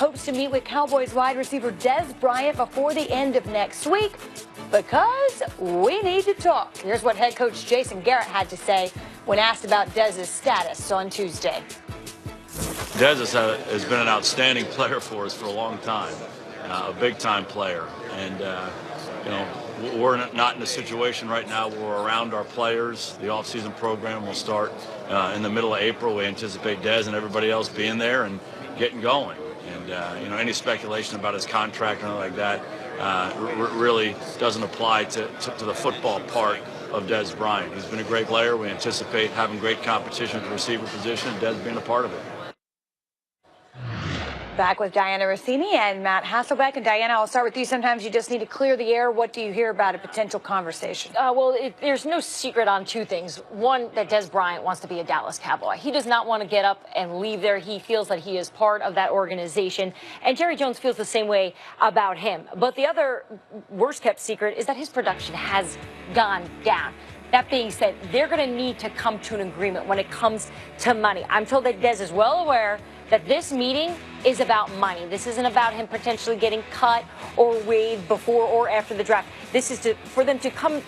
hopes to meet with Cowboys wide receiver Dez Bryant before the end of next week because we need to talk. Here's what head coach Jason Garrett had to say when asked about Dez's status on Tuesday. Dez has been an outstanding player for us for a long time, a big-time player. And, we're not in a situation right now where we're around our players. The off-season program will start in the middle of April. We anticipate Dez and everybody else being there and getting going. And, any speculation about his contract or anything like that really doesn't apply to the football part of Dez Bryant. He's been a great player. We anticipate having great competition at the receiver position and Dez being a part of it. Back with Diana Rossini and Matt Hasselbeck. And Diana, I'll start with you. Sometimes you just need to clear the air. What do you hear about a potential conversation? There's no secret on two things. One, that Dez Bryant wants to be a Dallas Cowboy. He does not want to get up and leave there. He feels that he is part of that organization. And Jerry Jones feels the same way about him. But the other worst-kept secret is that his production has gone down. That being said, they're going to need to come to an agreement when it comes to money. I'm told that Dez is well aware that this meeting is about money. This isn't about him potentially getting cut or waived before or after the draft. This is for them to come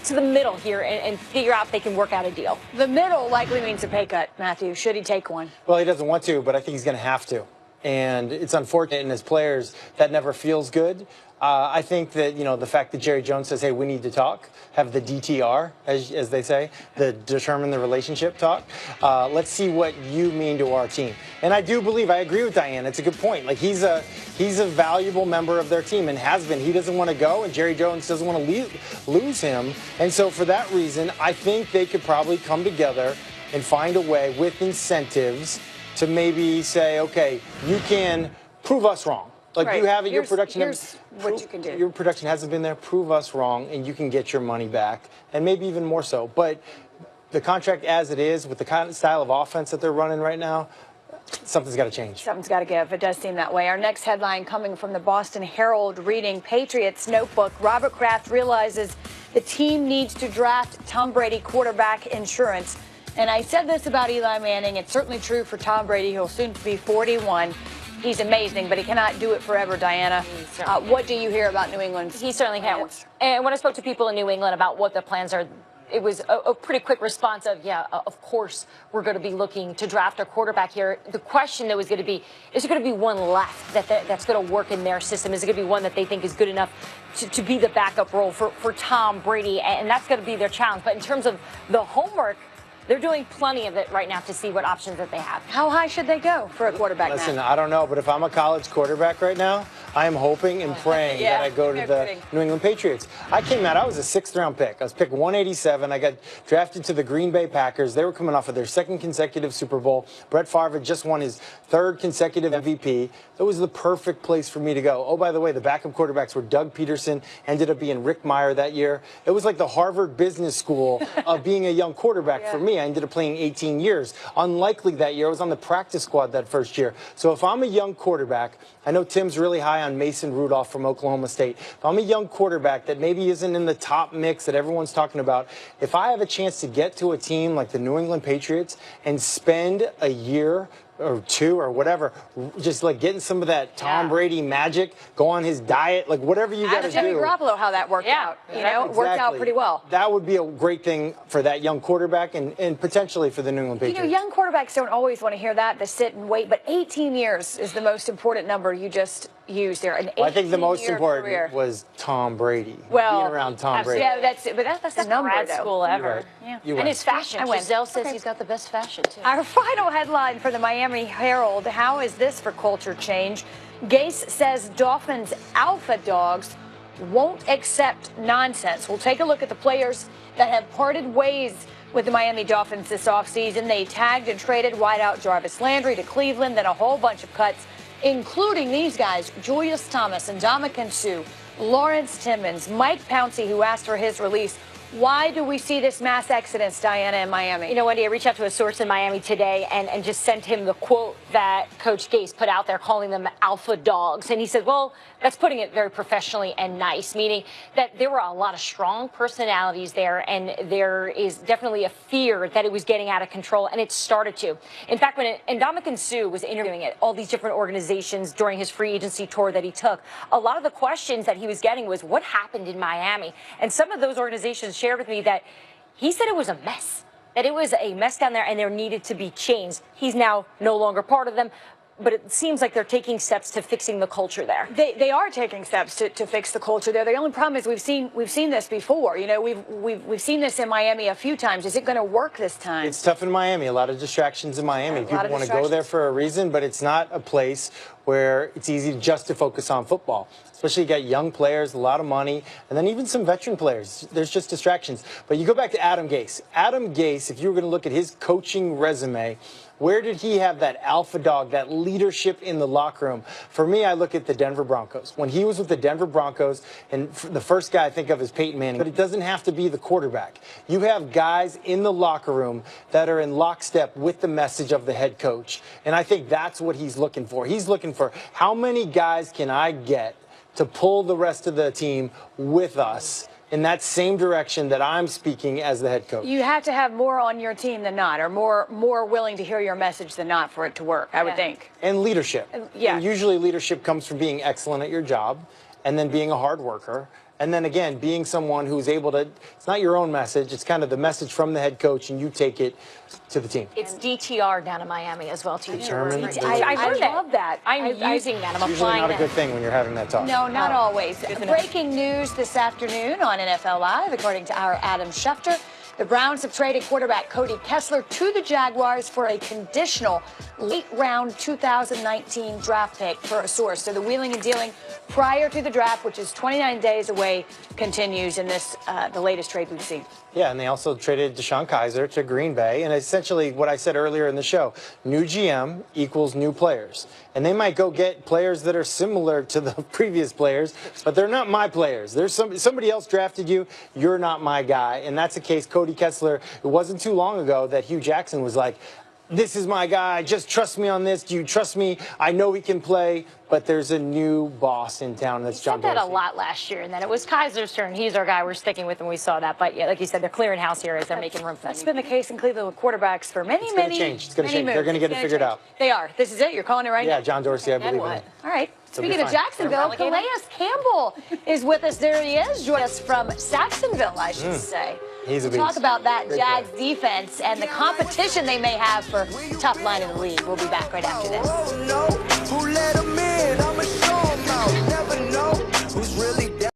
to the middle here and figure out if they can work out a deal. The middle likely means a pay cut, Matthew. Should he take one? Well, he doesn't want to, but I think he's going to have to. And it's unfortunate, and as players, that never feels good. I think that, the fact that Jerry Jones says, hey, we need to talk, have the DTR, as they say, the determine the relationship talk. Let's see what you mean to our team. And I agree with Diane. It's a good point. Like, he's a valuable member of their team and has been. He doesn't want to go, and Jerry Jones doesn't want to lose him. And so for that reason, I think they could probably come together and find a way with incentives to maybe say, okay, you can prove us wrong. Like, right. You have it, your production. Here's what you can do. Your production hasn't been there. Prove us wrong, and you can get your money back, and maybe even more so. But the contract as it is, with the kind of style of offense that they're running right now, something's got to change. Something's got to give. It does seem that way. Our next headline coming from the Boston Herald, reading Patriots Notebook. Robert Kraft realizes the team needs to draft Tom Brady quarterback insurance. And I said this about Eli Manning. It's certainly true for Tom Brady, who'll soon be 41. He's amazing, but he cannot do it forever, Diana. What do you hear about New England? He certainly can't. And when I spoke to people in New England about what the plans are, it was a pretty quick response of, yeah, of course, we're going to be looking to draft a quarterback here. The question, though, is going to be, is there going to be one left that's going to work in their system? Is it going to be one that they think is good enough to be the backup role for Tom Brady? And that's going to be their challenge. But in terms of the homework, they're doing plenty of it right now to see what options that they have. How high should they go for a quarterback? Listen, I don't know, but if I'm a college quarterback right now, I am hoping and praying that I go to the New England Patriots. I was a 6th-round pick. I was picked 187. I got drafted to the Green Bay Packers. They were coming off of their 2nd consecutive Super Bowl. Brett Favre had just won his 3rd consecutive MVP. It was the perfect place for me to go. Oh, by the way, the backup quarterbacks were Doug Peterson, ended up being Rick Meyer that year. It was like the Harvard Business School of being a young quarterback for me. I ended up playing 18 years. Unlikely that year. I was on the practice squad that first year. So if I'm a young quarterback, I know Tim's really high on Mason Rudolph from Oklahoma State. If I'm a young quarterback that maybe isn't in the top mix that everyone's talking about, if I have a chance to get to a team like the New England Patriots and spend a year or 2 or whatever, just like getting some of that Tom Brady magic, go on his diet, like whatever you got to do. Jimmy Garoppolo, how that worked out. It worked out pretty well. That would be a great thing for that young quarterback and potentially for the New England Patriots. Young quarterbacks don't always want to hear that, the sit and wait, but 18 years is the most important number you just used there. I think the most important was Tom Brady. Well, being around Tom Brady. Yeah, that's the number, grad school ever. And his fashion. Giselle says he's got the best fashion, too. Our final headline for the Miami Herald. How is this for culture change? Gase says Dolphins alpha dogs won't accept nonsense. We'll take a look at the players that have parted ways with the Miami Dolphins this offseason. They tagged and traded wideout Jarvis Landry to Cleveland, then a whole bunch of cuts, including these guys, Julius Thomas and Ndamukong Suh, Lawrence Timmons, Mike Pouncey, who asked for his release. Why do we see this mass exodus, Diana, in Miami? You know, Wendy, I reached out to a source in Miami today and just sent him the quote that Coach Gase put out there calling them alpha dogs. And he said, well, that's putting it very professionally and nice, meaning that there were a lot of strong personalities there, and there is definitely a fear that it was getting out of control, and it started to. In fact, when Ndamukong Suh was interviewing at all these different organizations during his free agency tour that he took, a lot of the questions that he was getting was, what happened in Miami? And some of those organizations shared with me that he said it was a mess, that it was a mess down there and there needed to be change. He's now no longer part of them, but it seems like they're taking steps to fixing the culture there. They are taking steps to fix the culture there. The only problem is we've seen this before. You know, we've seen this in Miami a few times. Is it going to work this time? It's tough in Miami. A lot of distractions in Miami. People want to go there for a reason, but it's not a place where it's easy just to focus on football. Especially you got young players, a lot of money, and then even some veteran players. There's just distractions. But you go back to Adam Gase. Adam Gase, if you were going to look at his coaching resume, where did he have that alpha dog, that leadership in the locker room? For me, I look at the Denver Broncos. When he was with the Denver Broncos, and the first guy I think of is Peyton Manning, but it doesn't have to be the quarterback. You have guys in the locker room that are in lockstep with the message of the head coach. And I think that's what he's looking for. He's looking for, how many guys can I get to pull the rest of the team with us in that same direction that I'm speaking as the head coach? You have to have more on your team than not, or more willing to hear your message than not for it to work, I would think. And leadership. Yeah. And usually leadership comes from being excellent at your job, and then being a hard worker, and then again, being someone who's able to, it's not your own message, it's kind of the message from the head coach, and you take it to the team. It's DTR down in Miami as well, too. Determined. I love that. I'm using that. I'm Usually applying not a that. good thing when you're having that talk. No, not always. Breaking news this afternoon on NFL Live, according to our Adam Schefter. The Browns have traded quarterback Cody Kessler to the Jaguars for a conditional late-round 2019 draft pick, per a source. So the wheeling and dealing prior to the draft, which is 29 days away, continues in this the latest trade we've seen. Yeah, and they also traded Deshaun Kaiser to Green Bay. And essentially what I said earlier in the show, new GM equals new players. And they might go get players that are similar to the previous players, but they're not my players. There's somebody else drafted you, you're not my guy. And that's the case Cody Kessler. It wasn't too long ago that Hugh Jackson was like, this is my guy, just trust me on this. Do you trust me? I know he can play, but there's a new boss in town. That's John Dorsey. Said that a lot last year, and then it was Kaiser's turn. He's our guy. We're sticking with him. We saw that. But yeah, like you said, they're clearing house here as they're making room for That's been the case in Cleveland with quarterbacks for many, It's going to change. It's going to change. They're going to get it figured out. They are. This is it. You're calling it right now? Yeah, John Dorsey, I believe in it. All right. It'll be Speaking of fine. Jacksonville, Calais Campbell is with us. There he is. Joining us from Saxonville, I should say. He's a beast. Talk about that Great Jags player. defense and the competition they may have for top line in the league. We'll be back right after this.